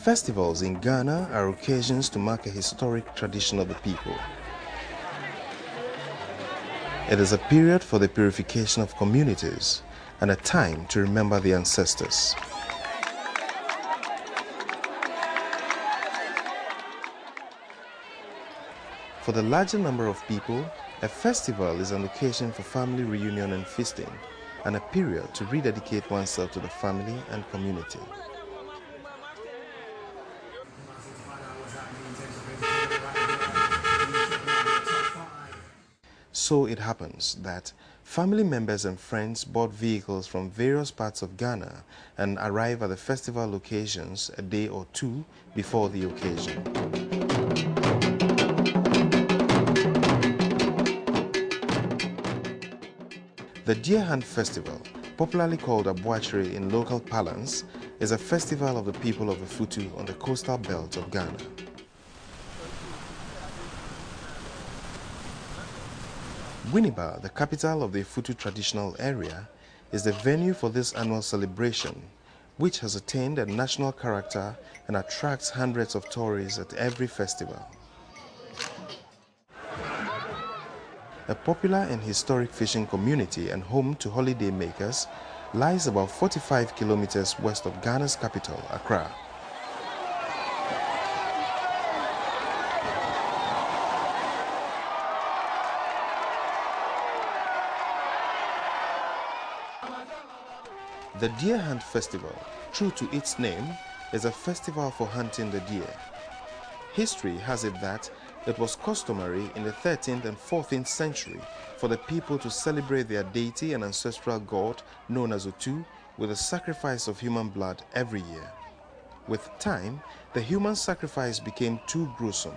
Festivals in Ghana are occasions to mark a historic tradition of the people. It is a period for the purification of communities and a time to remember the ancestors. For the larger number of people, a festival is an occasion for family reunion and feasting, and a period to rededicate oneself to the family and community. So it happens that family members and friends board vehicles from various parts of Ghana and arrive at the festival locations a day or two before the occasion. The Deer Hunt Festival, popularly called Aboakyere in local parlance, is a festival of the people of the Futu on the coastal belt of Ghana. Winneba, the capital of the Futu traditional area, is the venue for this annual celebration, which has attained a national character and attracts hundreds of tourists at every festival. A popular and historic fishing community and home to holiday makers, lies about 45 kilometers west of Ghana's capital, Accra. The Deer Hunt Festival, true to its name, is a festival for hunting the deer. History has it that it was customary in the 13th and 14th century for the people to celebrate their deity and ancestral god known as Otu with a sacrifice of human blood every year. With time, the human sacrifice became too gruesome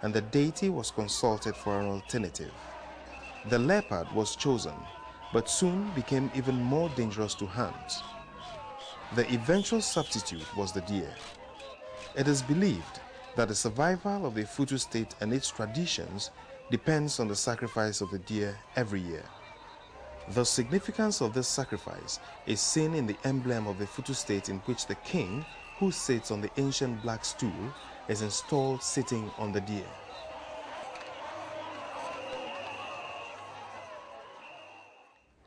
and the deity was consulted for an alternative. The leopard was chosen, but soon became even more dangerous to hunt. The eventual substitute was the deer. It is believed that the survival of the Futu state and its traditions depends on the sacrifice of the deer every year. The significance of this sacrifice is seen in the emblem of the Futu state, in which the king, who sits on the ancient black stool, is installed sitting on the deer.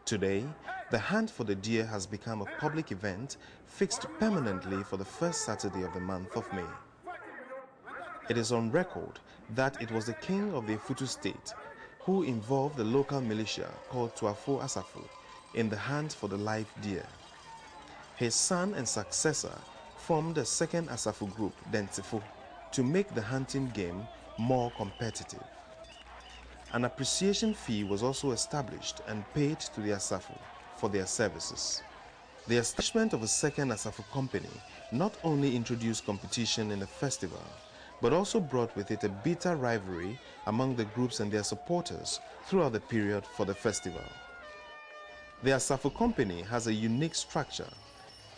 Today, the hunt for the deer has become a public event fixed permanently for the first Saturday of the month of May. It is on record that it was the king of the Futu state who involved the local militia called Tuafo Asafu in the hunt for the live deer. His son and successor formed a second Asafu group, Dentifo, to make the hunting game more competitive. An appreciation fee was also established and paid to the Asafu for their services. The establishment of a second Asafu company not only introduced competition in the festival, but also brought with it a bitter rivalry among the groups and their supporters throughout the period for the festival. The Asafu company has a unique structure.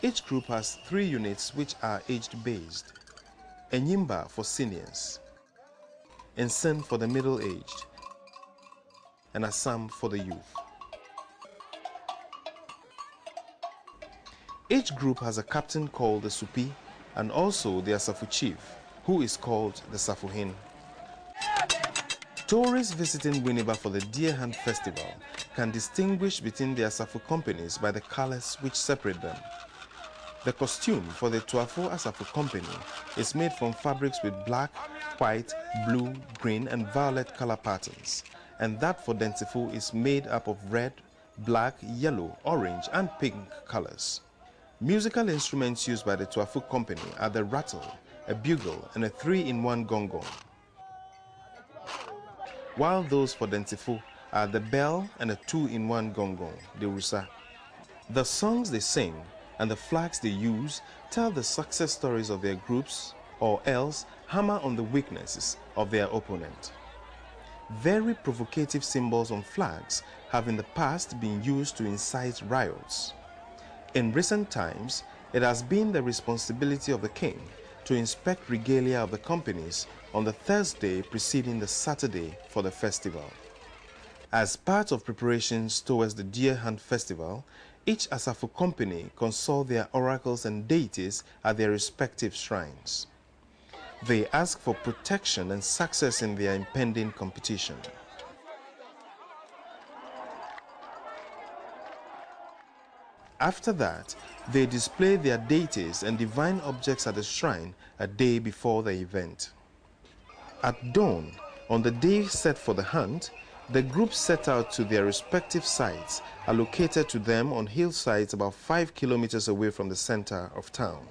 Each group has 3 units which are age-based: Enyimba for seniors, Ensen for the middle-aged, and Assam for the youth. Each group has a captain called the Supi and also the Asafu chief, who is called the Safuhin. Tourists visiting Winneba for the Deer Hunt Festival can distinguish between the Asafu companies by the colors which separate them. The costume for the Tuafo Asafu company is made from fabrics with black, white, blue, green, and violet color patterns, and that for Dentifo is made up of red, black, yellow, orange, and pink colors. Musical instruments used by the Tuafo company are the rattle, a bugle, and a 3-in-1 gongong, while those for Dentifo are the bell and a 2-in-1 gongong, the rusa. The songs they sing and the flags they use tell the success stories of their groups, or else hammer on the weaknesses of their opponent. Very provocative symbols on flags have in the past been used to incite riots. In recent times, it has been the responsibility of the king to inspect regalia of the companies on the Thursday preceding the Saturday for the festival. As part of preparations towards the Deer Hunt Festival, Each Asafo company consult their oracles and deities at their respective shrines. They ask for protection and success in their impending competition. After that, they display their deities and divine objects at the shrine a day before the event. At dawn, on the day set for the hunt, the groups set out to their respective sites, allocated to them on hillsides about 5 kilometers away from the center of town.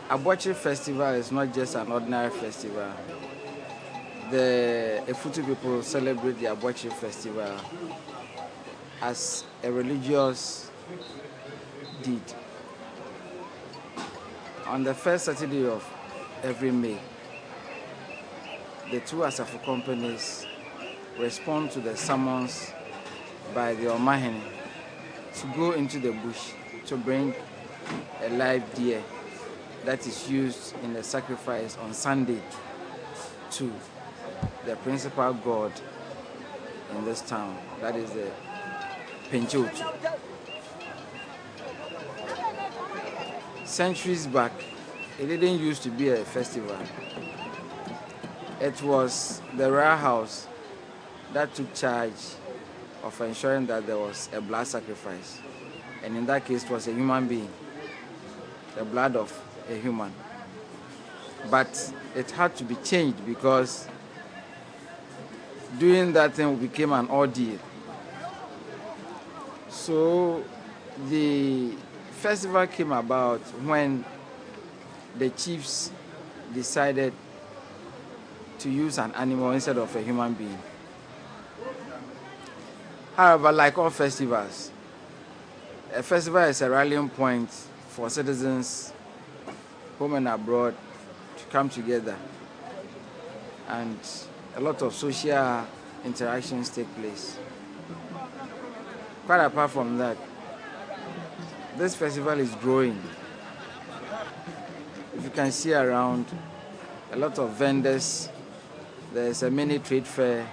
Aboakyere festival is not just an ordinary festival. The Otu people celebrate the Aboakyere festival as a religious deed. On the first Saturday of every May, the two Asafo companies respond to the summons by the Omahene to go into the bush to bring a live deer that is used in the sacrifice on Sunday to the principal god in this town, that is the Pankye-Otu. Centuries back, it didn't used to be a festival. It was the royal house that took charge of ensuring that there was a blood sacrifice. And in that case, it was a human being, the blood of a human. But it had to be changed because doing that thing became an ordeal. So the festival came about when the chiefs decided to use an animal instead of a human being. However, like all festivals, a festival is a rallying point for citizens home and abroad to come together, and a lot of social interactions take place. Quite apart from that, this festival is growing. If you can see around, a lot of vendors, there's a mini trade fair,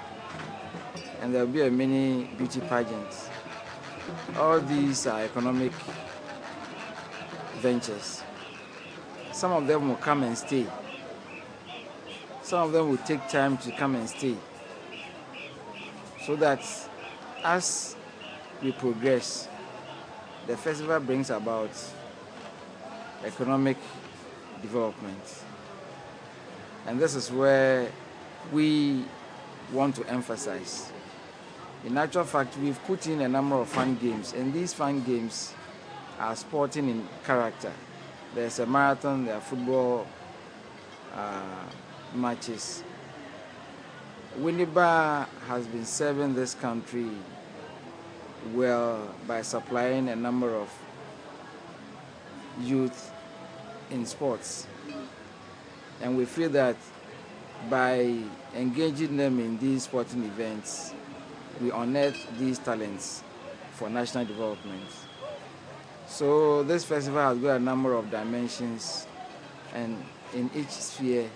and there'll be a mini beauty pageant. All these are economic ventures. Some of them will come and stay. Some of them will take time to come and stay. So that as we progress, the festival brings about economic development. And this is where we want to emphasize. In actual fact, we've put in a number of fun games, and these fun games are sporting in character. There's a marathon, there are football matches. Winneba has been serving this country well by supplying a number of youth in sports. And we feel that by engaging them in these sporting events, we unearth these talents for national development. So this festival has got a number of dimensions, and in each sphere,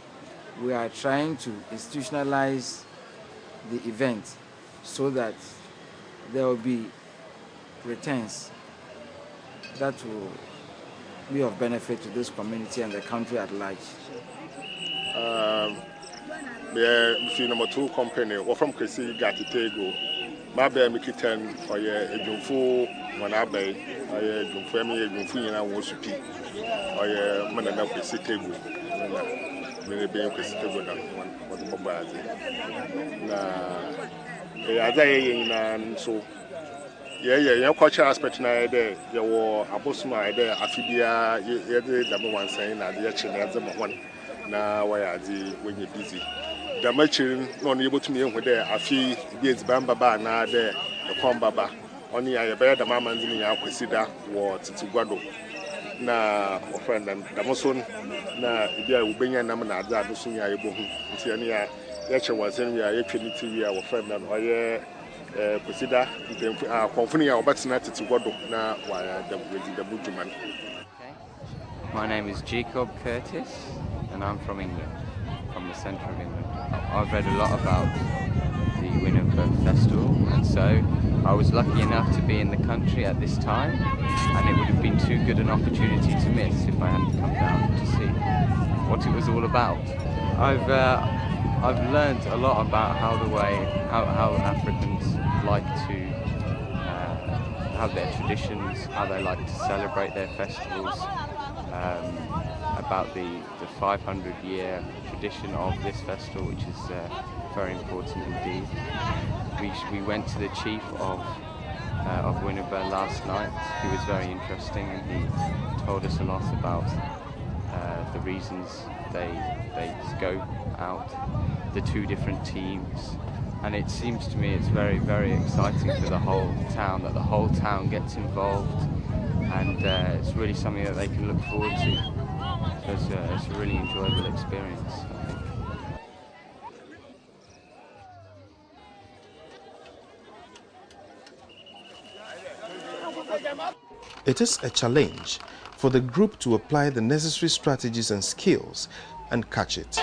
we are trying to institutionalize the event so that there will be returns that will be of benefit to this community and the country at large. The number 2 company, or from Krisi Gatitego, Mabe Mikitan, or a Jumfu, Manabe, or a Jumfemi, a Jumfina Wosupi, or a Manana Krisi, many being Krisi than what the Bobazi. As I so. Yeah, culture aspect na there. There were abosuma there. Afibia, the number one saying that the action as a one. Na why are the when you're busy? The matching not able to me with there. Afi beats bamba na there. The kwambaba. Only I bear the mama and the consider what to guado. Na friend and the moson na idea will bring a number that the senior able to any action was in your trinity. Our friend and consider the company or but not to go na the Bujuman. My name is Jacob Curtis, and I'm from England, from the centre of England. I've read a lot about the Winnipeg Festival, and so I was lucky enough to be in the country at this time, and it would have been too good an opportunity to miss if I hadn't come down to see what it was all about. I've learned a lot about how Africans like to have their traditions, how they like to celebrate their festivals, about the 500-year tradition of this festival, which is very important indeed. We went to the chief of Winnipeg last night. He was very interesting, and he told us a lot about the reasons they go out, the two different teams, and it seems to me it's very, very exciting for the whole town, that the whole town gets involved, and it's really something that they can look forward to. So it's a really enjoyable experience, I think. It is a challenge for the group to apply the necessary strategies and skills and catch it.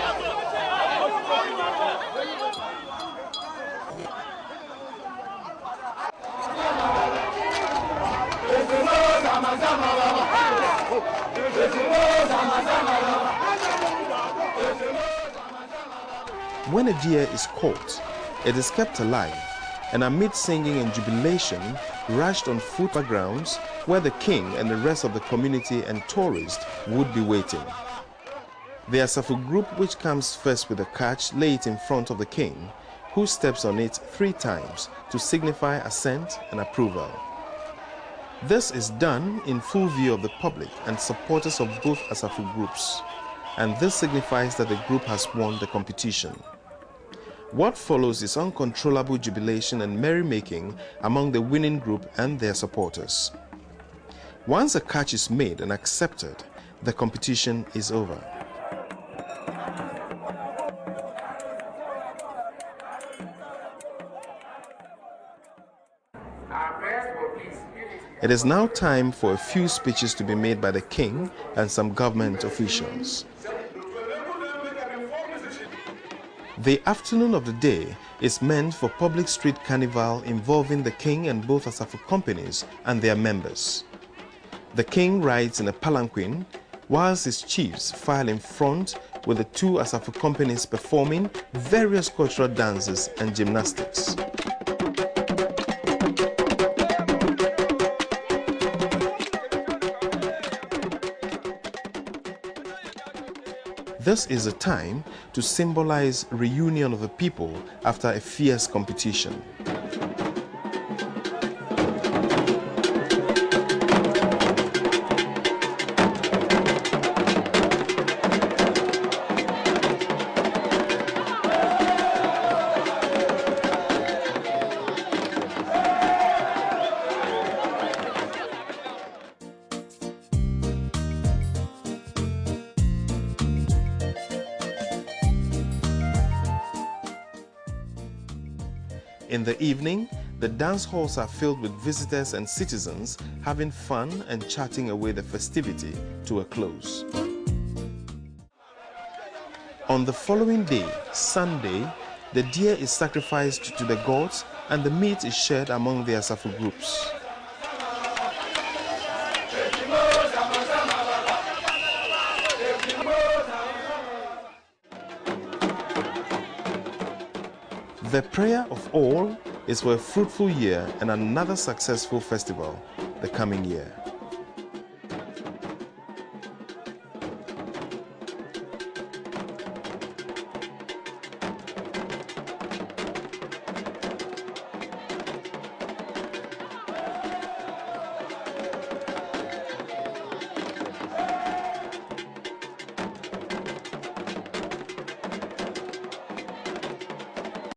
When a deer is caught, it is kept alive, and amid singing and jubilation, rushed on foot grounds where the king and the rest of the community and tourists would be waiting. The Asafo group, which comes first with the catch, lay it in front of the king, who steps on it 3 times to signify assent and approval. This is done in full view of the public and supporters of both Asafo groups, and this signifies that the group has won the competition. What follows is uncontrollable jubilation and merrymaking among the winning group and their supporters. Once a catch is made and accepted, the competition is over. It is now time for a few speeches to be made by the king and some government officials. The afternoon of the day is meant for public street carnival involving the king and both Asafo companies and their members. The king rides in a palanquin, whilst his chiefs file in front with the 2 Asafo companies performing various cultural dances and gymnastics. This is a time to symbolize reunion of the people after a fierce competition. In the evening, the dance halls are filled with visitors and citizens having fun and chatting away the festivity to a close. On the following day, Sunday, the deer is sacrificed to the gods and the meat is shared among the Asafo groups. The prayer of all is for a fruitful year and another successful festival the coming year.